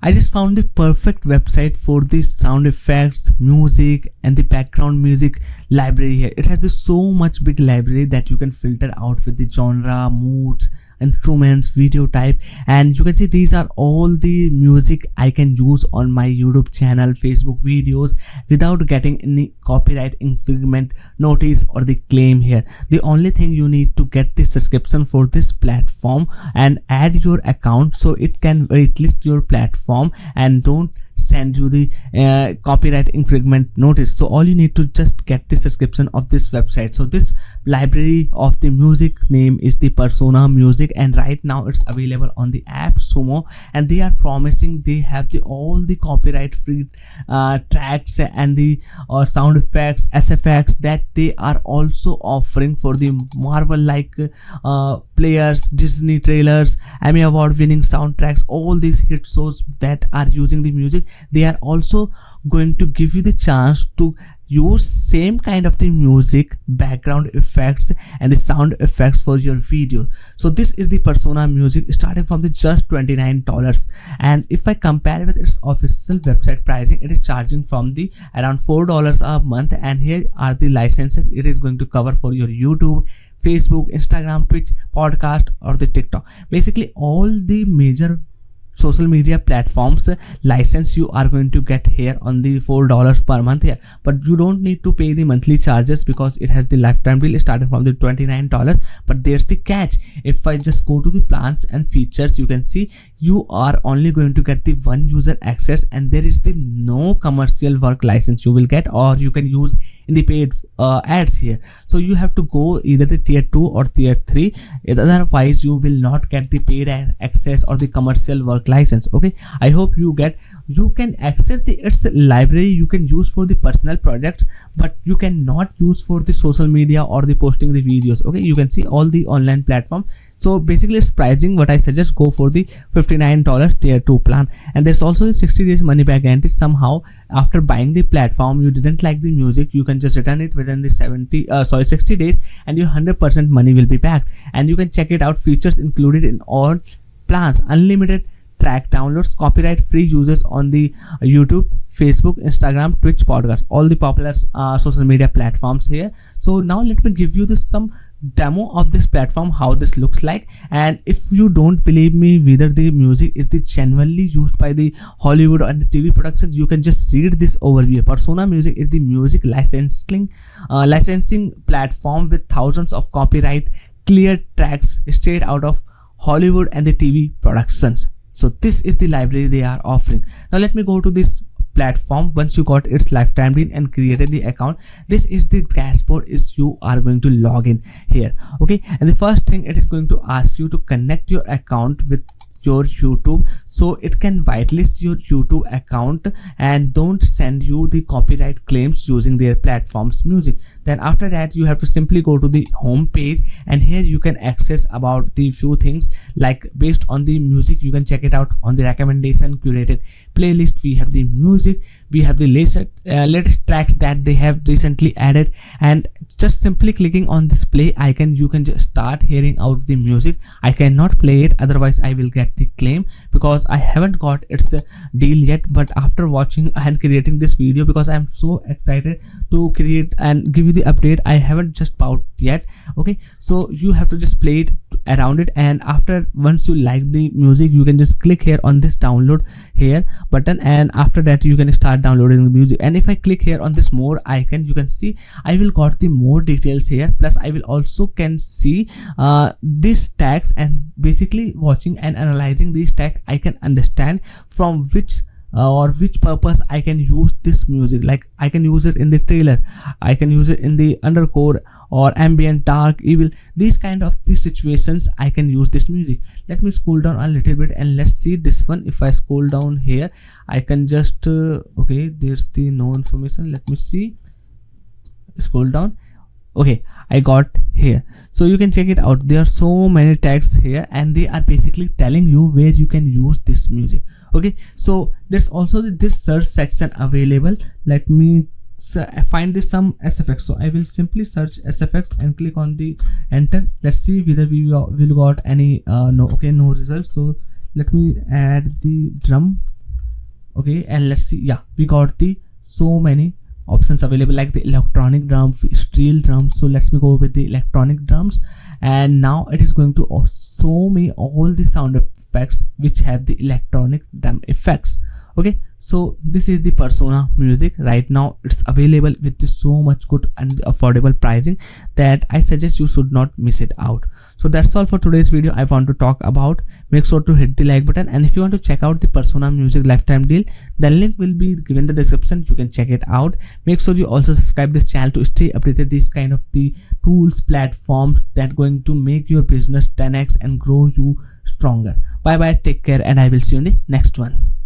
I just found the perfect website for the sound effects, music, and the background music library here. It has this so much big library that you can filter out with the genre, moods, instruments, video type, and you can see these are all the music I can use on my YouTube channel, Facebook videos without getting any copyright infringement notice or the claim here. The only thing you need to get the subscription for this platform and add your account so it can whitelist your platform and don't send you the copyright infringement notice. So all you need to just get the subscription of this website. So this library of the music name is the Persona Music, and right now it's available on the app Sumo, and they are promising they have the all the copyright free tracks and the sound effects, SFX that they are also offering for the Marvel like players, Disney trailers, Emmy award winning soundtracks, all these hit shows that are using the music. They are also going to give you the chance to use same kind of the music, background effects, and the sound effects for your video. So this is the Persona Music starting from the just $29, and if I compare with its official website pricing, it is charging from the around $4 a month. And here are the licenses it is going to cover for your YouTube, Facebook, Instagram, Twitch, podcast, or the TikTok. Basically all the major social media platforms license you are going to get here on the $4 per month here, but you don't need to pay the monthly charges because it has the lifetime deal starting from the $29. But there's the catch. If I just go to the plans and features, you can see you are only going to get the one user access, and there is the no commercial work license you will get, or you can use in the paid ads here. So you have to go either the tier 2 or tier 3, otherwise you will not get the paid access or the commercial work license. Okay, I hope you can access the its library you can use for the personal projects, but you cannot use for the social media or the posting the videos. Okay, you can see all the online platform. So basically its pricing, what I suggest, go for the $59 tier 2 plan. And there's also the 60 days money back guarantee. Somehow after buying the platform you didn't like the music, you can just return it within the 60 days and your 100% money will be back. And you can check it out. Features included in all plans: unlimited track downloads, copyright free uses on the YouTube, Facebook, Instagram, Twitch, podcast, all the popular social media platforms here. So now let me give you some demo of this platform, how this looks like. And if you don't believe me whether the music is the genuinely used by the Hollywood and the TV productions, you can just read this overview. Persona Music is the music licensing platform with thousands of copyright cleared tracks straight out of Hollywood and the TV productions. So this is the library they are offering. Now let me go to this platform. Once you got its lifetime deal and created the account, this is the dashboard is you are going to log in here. Okay, and the first thing it is going to ask you to connect your account with your YouTube so it can whitelist your YouTube account and don't send you the copyright claims using their platform's music. Then after that you have to simply go to the home page, and here you can access about the few things like based on the music. You can check it out on the recommendation, curated playlist. We have the music, we have the latest tracks that they have recently added, and just simply clicking on this play icon you can just start hearing out the music. I cannot play it, otherwise I will get the claim because I haven't got its deal yet. But after watching and creating this video, because I am so excited to create and give you the update, I haven't just bought yet. Okay, so you have to just play it around it, and after once you like the music you can just click here on this download here button, and after that you can start downloading the music. And if I click here on this more icon, you can see I will got the more details here, plus I will also can see these tags, and basically watching and analyzing these tags I can understand from which purpose I can use this music. Like I can use it in the trailer, I can use it in the undercore or ambient, dark, evil, these kind of these situations I can use this music. Let me scroll down a little bit and let's see this one. If I scroll down here I can just okay, there's the no information. Let me see, scroll down. Okay, I got here, so you can check it out. There are so many tags here and they are basically telling you where you can use this music. Okay, so there's also this search section available. Let me find this some SFX. So I will simply search SFX and click on the enter. Let's see whether we will got any no. Okay, no results. So let me add the drum Okay, and let's see. Yeah, we got the so many options available, like the electronic drum, steel drums. So let me go with the electronic drums, and now it is going to show me all the sound effects which have the electronic drum effects. Okay, so this is the Persona music. Right now it's available with so much good and affordable pricing that I suggest you should not miss it out. So that's all for today's video I want to talk about. Make sure to hit the like button, and if you want to check out the Persona music lifetime deal, the link will be given in the description. You can check it out. Make sure you also subscribe this channel to stay updated these kind of the tools, platforms that going to make your business 10x and grow you stronger. Bye bye, take care, and I will see you in the next one.